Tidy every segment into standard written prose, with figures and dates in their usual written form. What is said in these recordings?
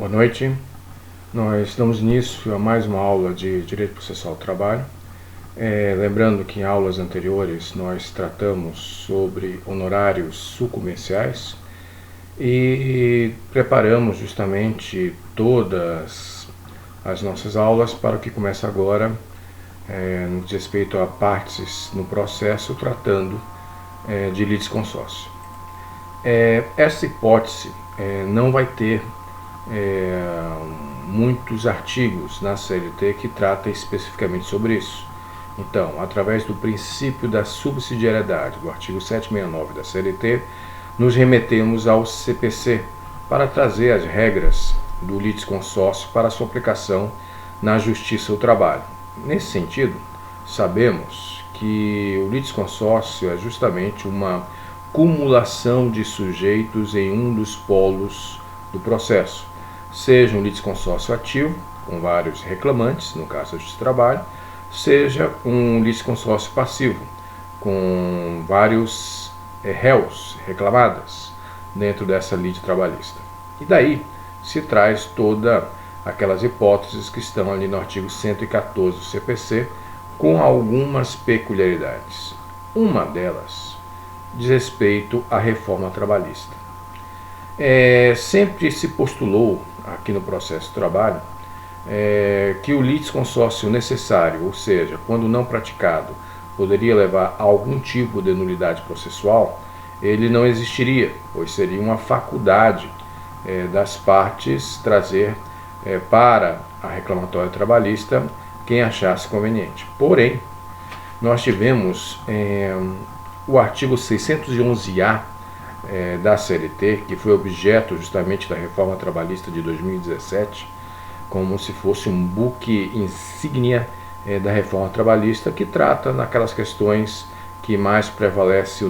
Boa noite. Nós damos início a mais uma aula de Direito Processual do Trabalho. Lembrando que em aulas anteriores nós tratamos sobre honorários sucumbenciais e preparamos justamente todas as nossas aulas para o que começa agora, no que diz respeito a partes no processo, tratando de litisconsórcio. Essa hipótese não vai ter muitos artigos na CLT que tratam especificamente sobre isso. Então, através do princípio da subsidiariedade do artigo 769 da CLT, nos remetemos ao CPC para trazer as regras do litisconsórcio para sua aplicação na Justiça do Trabalho. Nesse sentido, sabemos que o litisconsórcio é justamente uma cumulação de sujeitos em um dos polos do processo, seja um litisconsórcio ativo, com vários reclamantes, no caso da Justiça do Trabalho, seja um litisconsórcio passivo, com vários réus reclamadas dentro dessa lide trabalhista. E daí se traz todas aquelas hipóteses que estão ali no artigo 114 do CPC, com algumas peculiaridades. Uma delas diz respeito à reforma trabalhista. Sempre se postulou aqui no processo de trabalho que o litisconsórcio necessário, ou seja, quando não praticado, poderia levar a algum tipo de nulidade processual, ele não existiria, pois seria uma faculdade das partes trazer para a reclamatória trabalhista quem achasse conveniente. Porém, nós tivemos o artigo 611-A da CLT, que foi objeto justamente da reforma trabalhista de 2017, como se fosse um buque insígnia da reforma trabalhista, que trata naquelas questões que mais prevalece o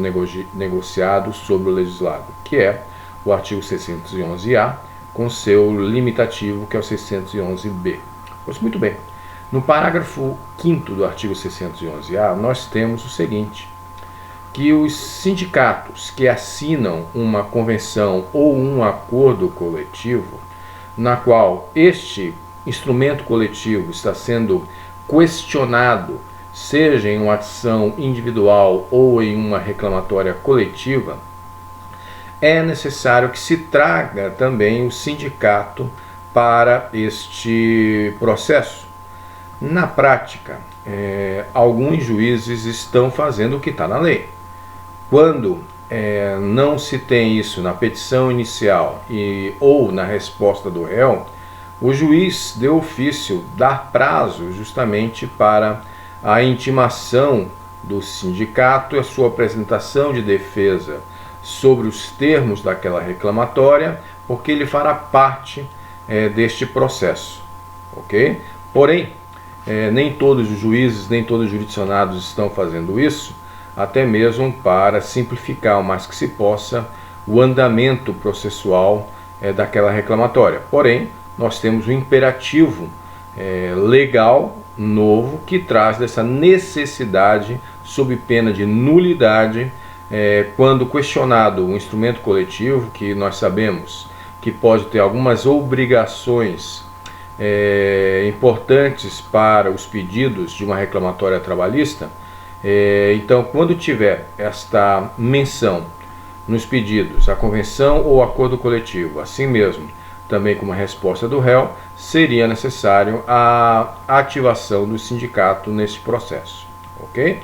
negociado sobre o legislado, que é o artigo 611-A, com seu limitativo, que é o 611-B. Pois muito bem, no parágrafo 5º do artigo 611-A, nós temos o seguinte: que os sindicatos que assinam uma convenção ou um acordo coletivo, na qual este instrumento coletivo está sendo questionado, seja em uma ação individual ou em uma reclamatória coletiva, é necessário que se traga também o sindicato para este processo. Na prática, alguns juízes estão fazendo o que está na lei. Quando não se tem isso na petição inicial ou na resposta do réu, o juiz de ofício dá prazo justamente para a intimação do sindicato e a sua apresentação de defesa sobre os termos daquela reclamatória, porque ele fará parte deste processo, ok? Porém, nem todos os juízes, nem todos os jurisdicionados estão fazendo isso, até mesmo para simplificar o mais que se possa o andamento processual daquela reclamatória. Porém, nós temos um imperativo legal novo que traz dessa necessidade, sob pena de nulidade, quando questionado um instrumento coletivo, que nós sabemos que pode ter algumas obrigações importantes para os pedidos de uma reclamatória trabalhista. Então, quando tiver esta menção nos pedidos, a convenção ou acordo coletivo, assim mesmo, também como resposta do réu, seria necessário a ativação do sindicato nesse processo, ok?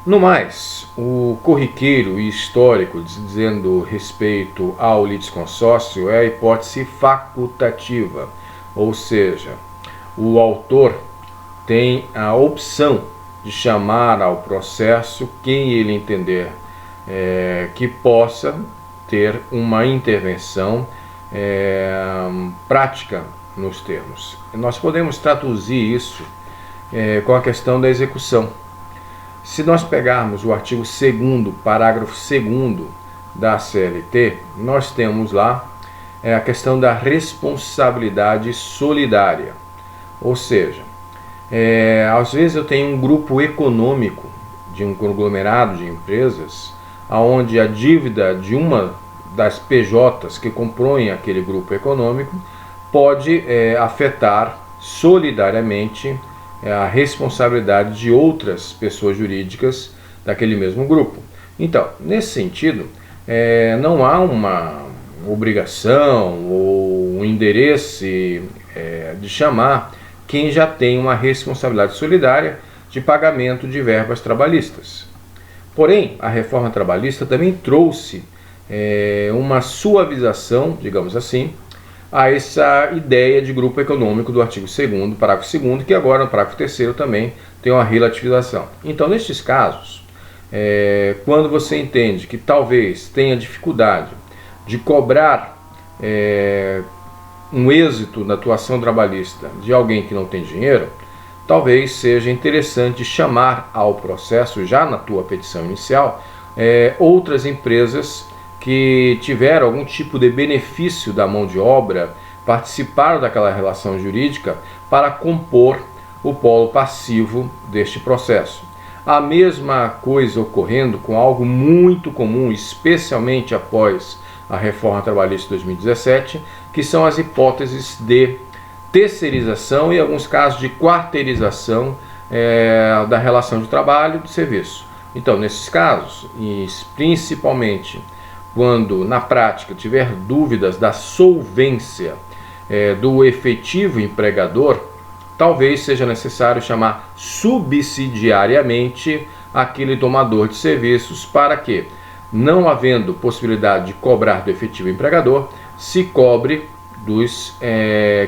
No mais, o corriqueiro e histórico dizendo respeito ao litisconsórcio é a hipótese facultativa, ou seja, o autor tem a opção de chamar ao processo quem ele entender que possa ter uma intervenção prática nos termos. Nós podemos traduzir isso com a questão da execução. Se nós pegarmos o artigo 2º, parágrafo 2º da CLT, nós temos lá a questão da responsabilidade solidária. Ou seja, às vezes eu tenho um grupo econômico de um conglomerado de empresas, onde a dívida de uma das PJs que compõem aquele grupo econômico pode afetar solidariamente a responsabilidade de outras pessoas jurídicas daquele mesmo grupo. Então, nesse sentido, não há uma obrigação ou um interesse de chamar quem já tem uma responsabilidade solidária de pagamento de verbas trabalhistas. Porém, a reforma trabalhista também trouxe uma suavização, digamos assim, a essa ideia de grupo econômico do artigo 2º, parágrafo 2º, que agora no parágrafo 3º também tem uma relativização. Então, nestes casos, quando você entende que talvez tenha dificuldade de cobrar um êxito na atuação trabalhista de alguém que não tem dinheiro, talvez seja interessante chamar ao processo, já na tua petição inicial, outras empresas que tiveram algum tipo de benefício da mão de obra, participaram daquela relação jurídica para compor o polo passivo deste processo. A mesma coisa ocorrendo com algo muito comum, especialmente após a reforma trabalhista de 2017, que são as hipóteses de terceirização e, em alguns casos, de quarteirização da relação de trabalho e de serviço. Então, nesses casos, e principalmente quando na prática tiver dúvidas da solvência do efetivo empregador, talvez seja necessário chamar subsidiariamente aquele tomador de serviços para que, não havendo possibilidade de cobrar do efetivo empregador, se cobre dos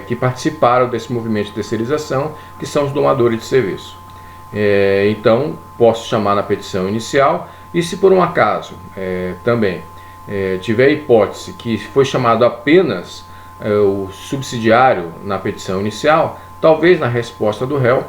que participaram desse movimento de terceirização, que são os tomadores de serviço. Então, posso chamar na petição inicial, e se por um acaso também tiver a hipótese que foi chamado apenas o subsidiário na petição inicial, talvez na resposta do réu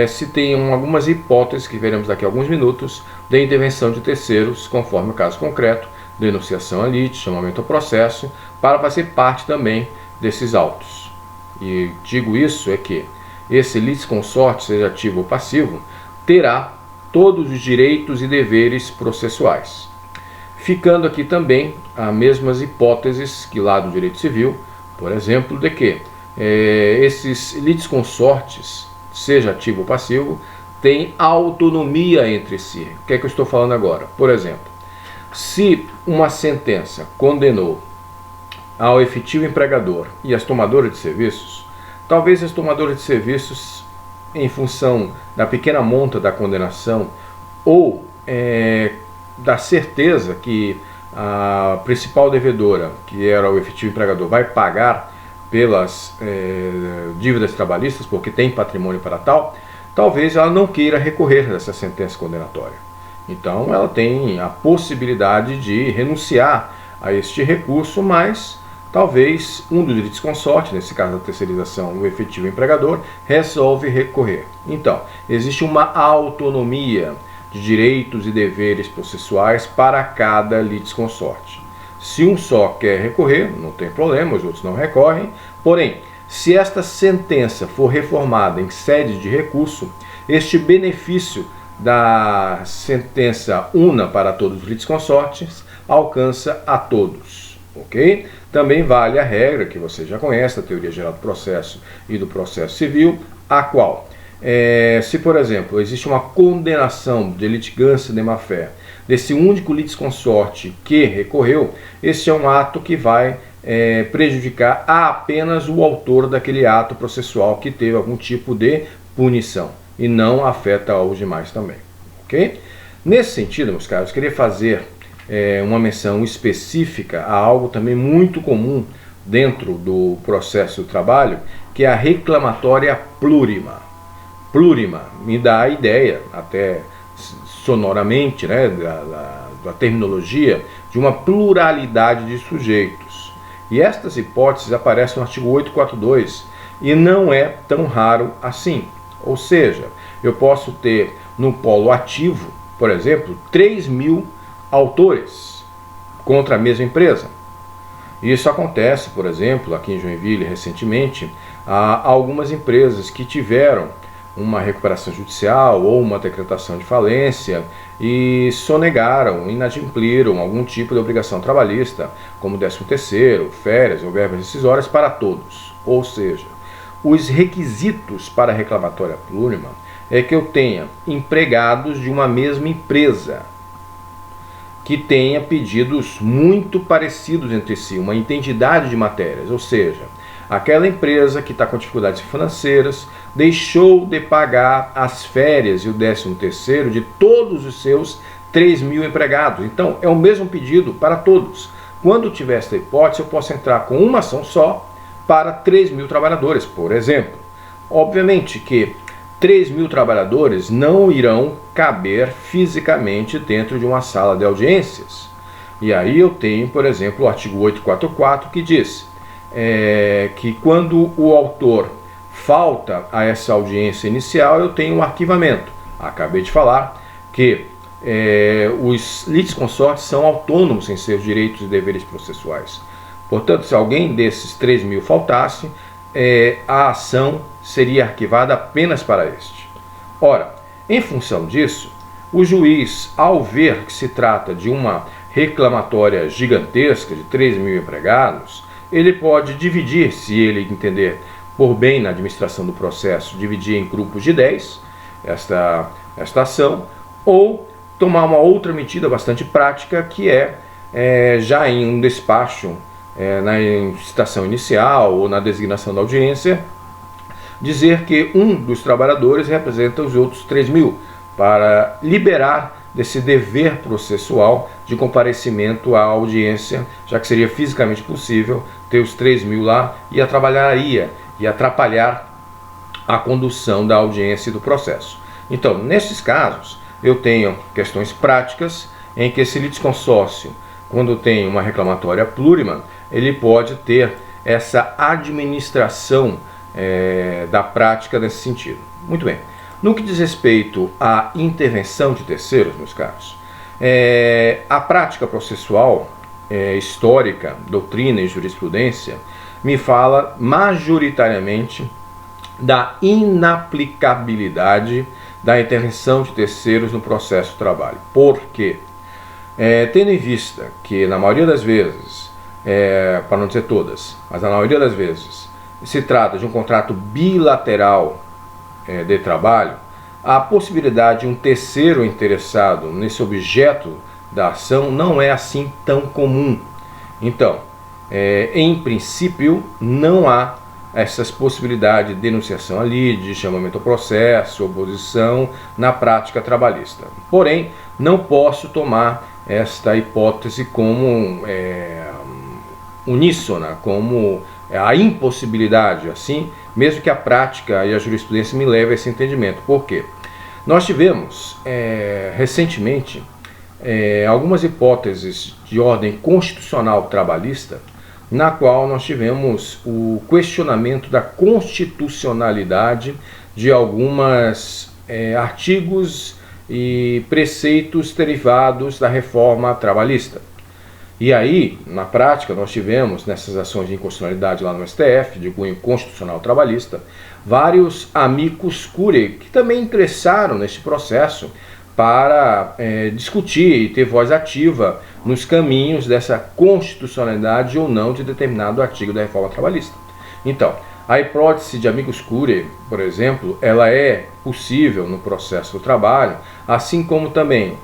se tenham algumas hipóteses, que veremos daqui a alguns minutos, de intervenção de terceiros, conforme o caso concreto, denunciação a lite, chamamento ao processo, para fazer parte também desses autos. E digo isso que esse litisconsorte, seja ativo ou passivo, terá todos os direitos e deveres processuais. Ficando aqui também as mesmas hipóteses que lá do direito civil, por exemplo, de que esses litisconsortes, seja ativo ou passivo, têm autonomia entre si. O que é que eu estou falando agora? Por exemplo, se uma sentença condenou ao efetivo empregador e as tomadoras de serviços, talvez as tomadoras de serviços, em função da pequena monta da condenação ou da certeza que a principal devedora, que era o efetivo empregador, vai pagar pelas dívidas trabalhistas, porque tem patrimônio para tal, talvez ela não queira recorrer dessa sentença condenatória. Então ela tem a possibilidade de renunciar a este recurso, mas talvez um dos litisconsortes, nesse caso da terceirização, o efetivo empregador, resolve recorrer. Então, existe uma autonomia de direitos e deveres processuais para cada litisconsorte. Se um só quer recorrer, não tem problema, os outros não recorrem. Porém, se esta sentença for reformada em sede de recurso, este benefício da sentença una para todos os litisconsortes alcança a todos, ok? Também vale a regra que você já conhece, da teoria geral do processo e do processo civil, a qual, se por exemplo existe uma condenação de litigância de má-fé desse único litisconsorte que recorreu, esse é um ato que vai prejudicar apenas o autor daquele ato processual que teve algum tipo de punição e não afeta aos demais também, ok? Nesse sentido, meus caros, eu queria fazer uma menção específica a algo também muito comum dentro do processo do trabalho, que é a reclamatória plurima. Plurima me dá a ideia, até sonoramente, né, da terminologia, de uma pluralidade de sujeitos. E estas hipóteses aparecem no artigo 842 e não é tão raro assim. Ou seja, eu posso ter no polo ativo, por exemplo, 3.000 autores contra a mesma empresa. Isso acontece, por exemplo, aqui em Joinville recentemente, há algumas empresas que tiveram uma recuperação judicial ou uma decretação de falência e sonegaram, inadimpliram algum tipo de obrigação trabalhista, como 13º, férias ou verbas rescisórias para todos. Ou seja, os requisitos para a reclamatória plurima é que eu tenha empregados de uma mesma empresa, que tenha pedidos muito parecidos entre si, uma identidade de matérias, ou seja, aquela empresa que está com dificuldades financeiras deixou de pagar as férias e o 13º de todos os seus 3.000 empregados. Então, é o mesmo pedido para todos. Quando tiver esta hipótese, eu posso entrar com uma ação só para 3.000 trabalhadores, por exemplo. Obviamente que 3.000 trabalhadores não irão caber fisicamente dentro de uma sala de audiências. E aí eu tenho, por exemplo, o artigo 844 que diz que quando o autor falta a essa audiência inicial, eu tenho um arquivamento. Acabei de falar que os litisconsortes são autônomos em seus direitos e deveres processuais. Portanto, se alguém desses 3.000 faltasse, a ação seria arquivada apenas para este. Ora, em função disso, o juiz, ao ver que se trata de uma reclamatória gigantesca de 3.000 empregados, ele pode dividir, se ele entender por bem na administração do processo, dividir em grupos de 10 esta ação, ou tomar uma outra medida bastante prática, que já em um despacho, na citação inicial ou na designação da audiência, dizer que um dos trabalhadores representa os outros 3.000, para liberar desse dever processual de comparecimento à audiência, já que seria fisicamente possível ter os 3.000 lá e atrapalhar a condução da audiência e do processo. Então, nesses casos, eu tenho questões práticas em que esse litisconsórcio, quando tem uma reclamatória plurima, ele pode ter essa administração da prática nesse sentido. Muito bem. No que diz respeito à intervenção de terceiros, meus caros, a prática processual histórica, doutrina e jurisprudência me fala majoritariamente da inaplicabilidade da intervenção de terceiros no processo de trabalho. Por quê? Tendo em vista que, na maioria das vezes, para não dizer todas, mas na maioria das vezes, se trata de um contrato bilateral de trabalho, a possibilidade de um terceiro interessado nesse objeto da ação não é assim tão comum. Então, em princípio, não há essas possibilidades de denunciação ali, de chamamento ao processo, oposição na prática trabalhista. Porém, não posso tomar esta hipótese como uníssona, como a impossibilidade, assim, mesmo que a prática e a jurisprudência me levem a esse entendimento. Por quê? Nós tivemos, recentemente, algumas hipóteses de ordem constitucional trabalhista, na qual nós tivemos o questionamento da constitucionalidade de alguns artigos e preceitos derivados da reforma trabalhista. E aí, na prática, nós tivemos, nessas ações de inconstitucionalidade lá no STF, de cunho constitucional trabalhista, vários amicus curiae que também ingressaram neste processo para discutir e ter voz ativa nos caminhos dessa constitucionalidade ou não de determinado artigo da reforma trabalhista. Então, a hipótese de amicus curiae, por exemplo, ela é possível no processo do trabalho, assim como também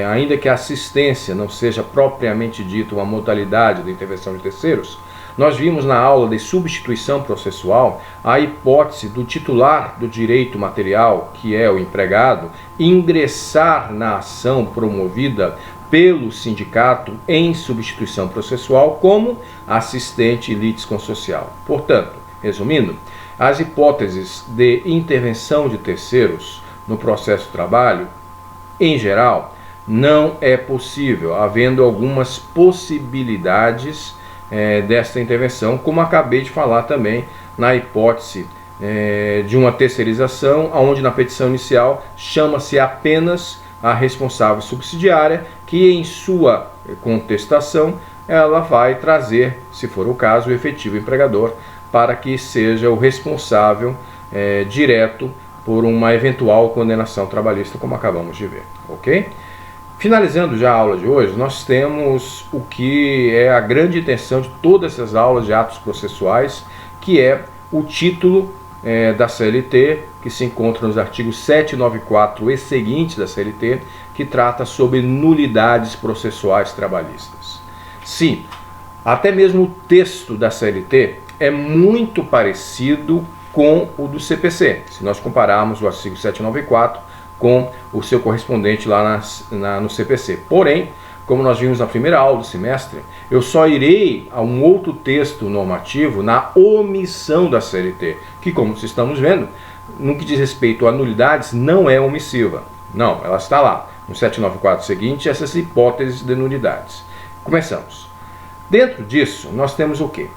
ainda que a assistência não seja propriamente dita uma modalidade da intervenção de terceiros, nós vimos na aula de substituição processual a hipótese do titular do direito material, que é o empregado, ingressar na ação promovida pelo sindicato em substituição processual como assistente litisconsocial. Portanto, resumindo, as hipóteses de intervenção de terceiros no processo de trabalho, em geral, não é possível, havendo algumas possibilidades desta intervenção, como acabei de falar também na hipótese de uma terceirização, onde na petição inicial chama-se apenas a responsável subsidiária, que em sua contestação ela vai trazer, se for o caso, o efetivo empregador, para que seja o responsável direto por uma eventual condenação trabalhista, como acabamos de ver, ok? Finalizando já a aula de hoje, nós temos o que é a grande intenção de todas essas aulas de atos processuais, que é o título da CLT, que se encontra nos artigos 794 e seguintes da CLT, que trata sobre nulidades processuais trabalhistas. Sim, até mesmo o texto da CLT é muito parecido com o do CPC, se nós compararmos o artigo 794 com o seu correspondente lá no CPC. Porém, como nós vimos na primeira aula do semestre, eu só irei a um outro texto normativo na omissão da CLT, que, como estamos vendo, no que diz respeito a nulidades, não é omissiva. Não, ela está lá, no 794 seguinte, essas hipóteses de nulidades. Começamos. Dentro disso, nós temos o quê?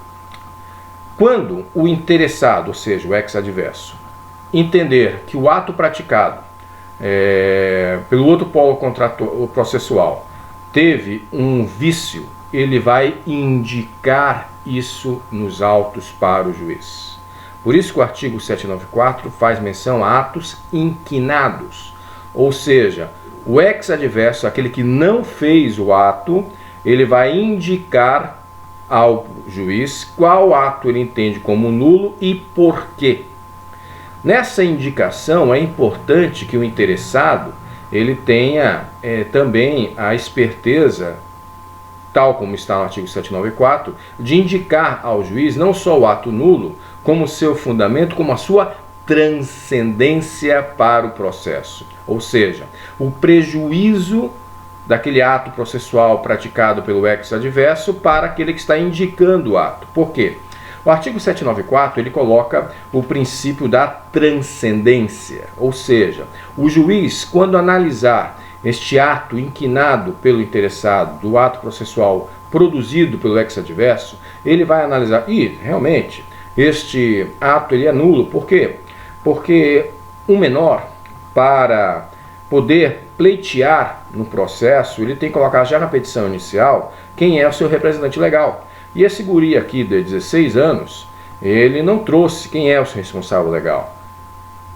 Quando o interessado, ou seja, o ex-adverso, entender que o ato praticado pelo outro polo processual teve um vício, ele vai indicar isso nos autos para o juiz. Por isso que o artigo 794 faz menção a atos inquinados, ou seja, o ex-adverso, aquele que não fez o ato, ele vai indicar ao juiz qual ato ele entende como nulo e por quê. Nessa indicação é importante que o interessado ele tenha também a esperteza, tal como está no artigo 794, de indicar ao juiz não só o ato nulo, como seu fundamento, como a sua transcendência para o processo. Ou seja, o prejuízo daquele ato processual praticado pelo ex-adverso para aquele que está indicando o ato. Por quê? O artigo 794 ele coloca o princípio da transcendência, ou seja, o juiz, quando analisar este ato inquinado pelo interessado do ato processual produzido pelo ex-adverso, ele vai analisar, realmente, este ato ele é nulo. Por quê? Porque um menor, para poder pleitear no processo, ele tem que colocar já na petição inicial quem é o seu representante legal. E esse guri aqui de 16 anos, ele não trouxe quem é o seu responsável legal.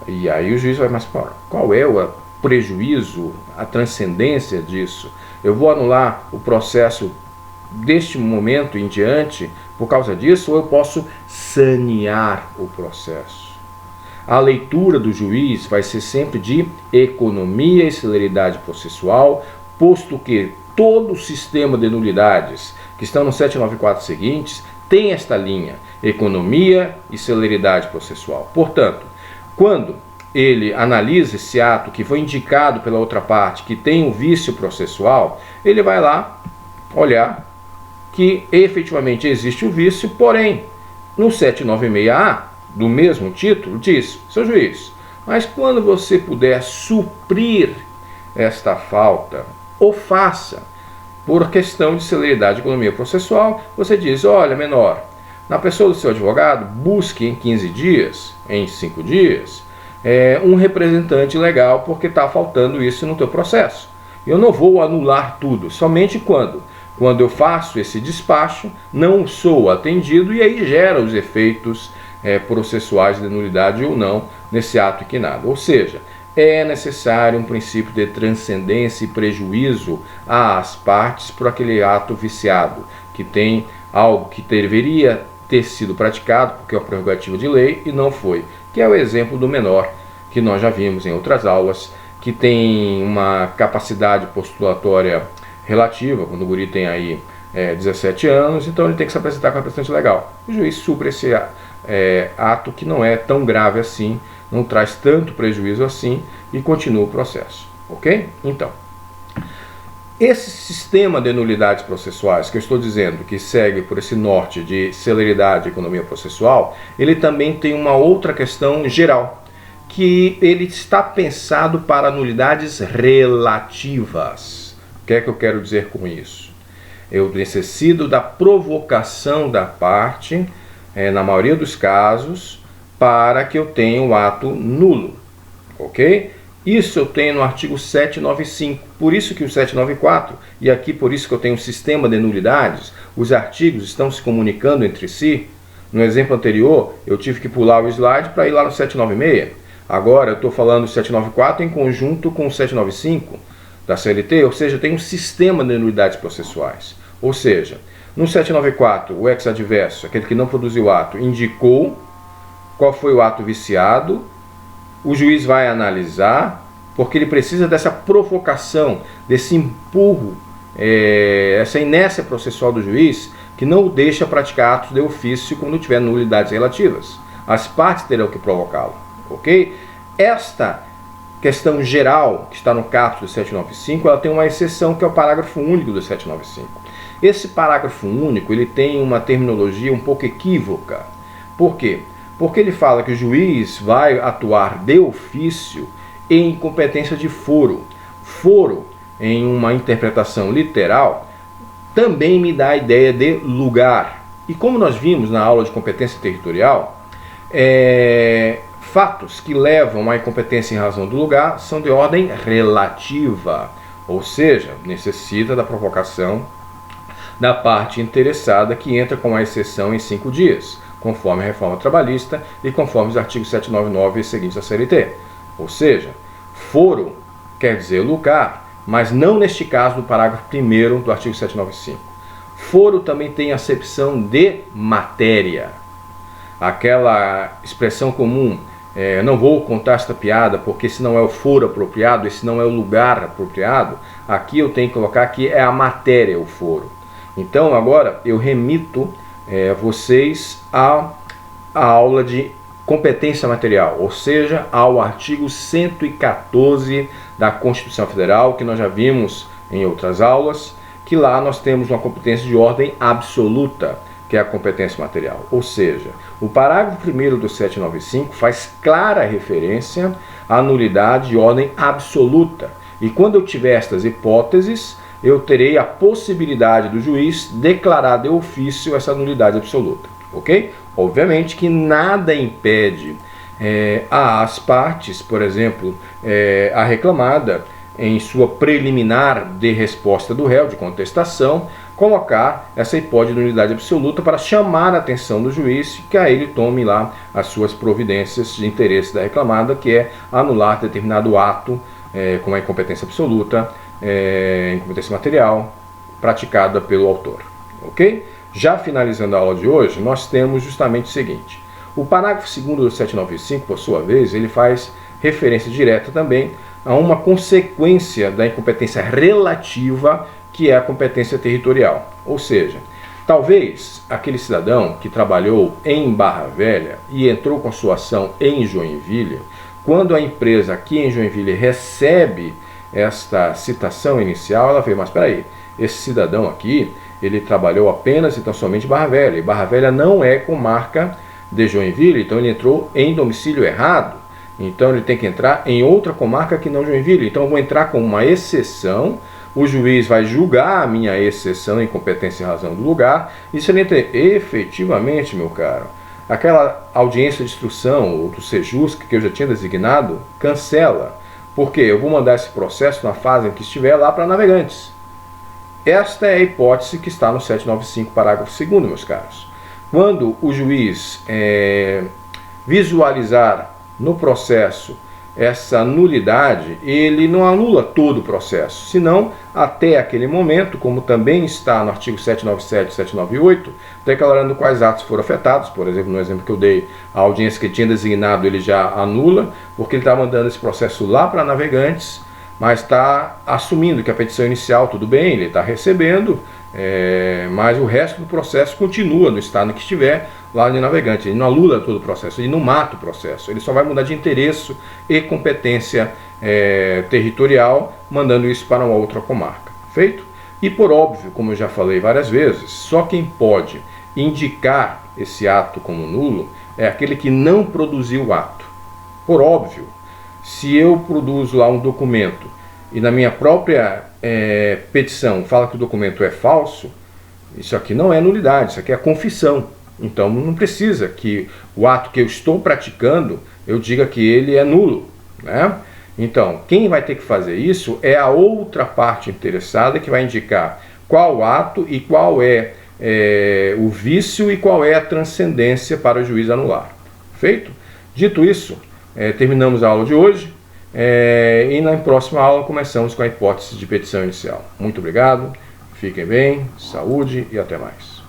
E aí o juiz vai, mas qual é o prejuízo, a transcendência disso? Eu vou anular o processo deste momento em diante por causa disso, ou eu posso sanear o processo? A leitura do juiz vai ser sempre de economia e celeridade processual, posto que todo o sistema de nulidades que estão no 794 seguintes tem esta linha, economia e celeridade processual. Portanto, quando ele analisa esse ato que foi indicado pela outra parte, que tem um vício processual, ele vai lá olhar que efetivamente existe o vício, porém, no 796A, do mesmo título, diz, seu juiz, mas quando você puder suprir esta falta, ou faça, por questão de celeridade e economia processual, você diz, olha, menor, na pessoa do seu advogado, busque em 15 dias, em 5 dias, um representante legal, porque está faltando isso no teu processo. Eu não vou anular tudo, somente quando eu faço esse despacho, não sou atendido, e aí gera os efeitos processuais de nulidade ou não nesse ato inquinado. Ou seja, é necessário um princípio de transcendência e prejuízo às partes por aquele ato viciado, que tem algo que deveria ter sido praticado, porque é uma prerrogativa de lei, e não foi, que é o exemplo do menor, que nós já vimos em outras aulas, que tem uma capacidade postulatória relativa, quando o guri tem aí 17 anos, então ele tem que se apresentar com a representante legal. O juiz supra esse ato que não é tão grave assim, não traz tanto prejuízo assim, e continua o processo, ok? Então, esse sistema de nulidades processuais que eu estou dizendo, que segue por esse norte de celeridade e economia processual, ele também tem uma outra questão geral, que ele está pensado para nulidades relativas. O que é que eu quero dizer com isso? Eu necessito da provocação da parte, na maioria dos casos, para que eu tenha um ato nulo, ok? Isso eu tenho no artigo 795, por isso que o 794, e aqui por isso que eu tenho um sistema de nulidades, os artigos estão se comunicando entre si. No exemplo anterior, eu tive que pular o slide para ir lá no 796, Agora eu estou falando do 794 em conjunto com o 795 da CLT, ou seja, tem um sistema de nulidades processuais. Ou seja, no 794, o ex adverso, aquele que não produziu o ato, indicou qual foi o ato viciado, o juiz vai analisar, porque ele precisa dessa provocação, desse empurro, essa inércia processual do juiz, que não o deixa praticar atos de ofício quando tiver nulidades relativas. As partes terão que provocá-lo, ok? Esta questão geral, que está no caput do 795, ela tem uma exceção, que é o parágrafo único do 795. Esse parágrafo único, ele tem uma terminologia um pouco equívoca. Por quê? Porque ele fala que o juiz vai atuar de ofício em competência de foro. Foro, em uma interpretação literal, também me dá a ideia de lugar. E como nós vimos na aula de competência territorial, fatos que levam à incompetência em razão do lugar são de ordem relativa, ou seja, necessita da provocação da parte interessada, que entra com a exceção em 5 dias, conforme a reforma trabalhista e conforme os artigos 799 e seguintes da CLT. Ou seja, foro quer dizer lugar, mas não neste caso do parágrafo 1º do artigo 795. Foro também tem acepção de matéria. Aquela expressão comum, não vou contar esta piada porque esse não é o foro apropriado, esse não é o lugar apropriado, aqui eu tenho que colocar que é a matéria o foro. Então agora eu remito vocês à aula de competência material, ou seja, ao artigo 114 da Constituição Federal, que nós já vimos em outras aulas, que lá nós temos uma competência de ordem absoluta, que é a competência material. Ou seja, o parágrafo 1º do 795 faz clara referência à nulidade de ordem absoluta. E quando eu tiver estas hipóteses, eu terei a possibilidade do juiz declarar de ofício essa nulidade absoluta, ok? Obviamente que nada impede às partes, por exemplo, a reclamada, em sua preliminar de resposta do réu, de contestação, colocar essa hipótese de nulidade absoluta para chamar a atenção do juiz, que a ele tome lá as suas providências de interesse da reclamada, que é anular determinado ato com a incompetência absoluta, incompetência material, praticada pelo autor. Ok? Já finalizando a aula de hoje, nós temos justamente o seguinte. O parágrafo 2º do 795, por sua vez, ele faz referência direta também a uma consequência da incompetência relativa, que é a competência territorial. Ou seja, talvez aquele cidadão que trabalhou em Barra Velha e entrou com sua ação em Joinville, quando a empresa aqui em Joinville recebe esta citação inicial, ela vê, mas espera aí, esse cidadão aqui, ele trabalhou apenas e tão somente em Barra Velha, e Barra Velha não é comarca de Joinville, então ele entrou em domicílio errado, então ele tem que entrar em outra comarca que não Joinville, então eu vou entrar com uma exceção, o juiz vai julgar a minha exceção em competência em razão do lugar, e se ele entra efetivamente, meu caro, aquela audiência de instrução, ou do Sejusc, que eu já tinha designado, cancela, porque eu vou mandar esse processo na fase em que estiver lá para navegantes. Esta é a hipótese que está no 795, parágrafo 2º, meus caros. Quando o juiz visualizar no processo essa nulidade, ele não anula todo o processo, senão até aquele momento, como também está no artigo 797 e 798, declarando quais atos foram afetados. Por exemplo, no exemplo que eu dei, a audiência que tinha designado ele já anula, porque ele está mandando esse processo lá para navegantes, mas está assumindo que a petição inicial, tudo bem, ele está recebendo, mas o resto do processo continua no estado em que estiver, lá de navegante. Ele não anula todo o processo, ele não mata o processo, ele só vai mudar de interesse e competência territorial, mandando isso para uma outra comarca. Feito? E por óbvio, como eu já falei várias vezes, só quem pode indicar esse ato como nulo é aquele que não produziu o ato. Por óbvio, se eu produzo lá um documento e na minha própria petição fala que o documento é falso, isso aqui não é nulidade, isso aqui é confissão. Então não precisa que o ato que eu estou praticando, eu diga que ele é nulo, né? Então, quem vai ter que fazer isso é a outra parte interessada, que vai indicar qual ato e qual é o vício e qual é a transcendência para o juiz anular. Feito? Dito isso, terminamos a aula de hoje e na próxima aula começamos com a hipótese de petição inicial. Muito obrigado, fiquem bem, saúde e até mais.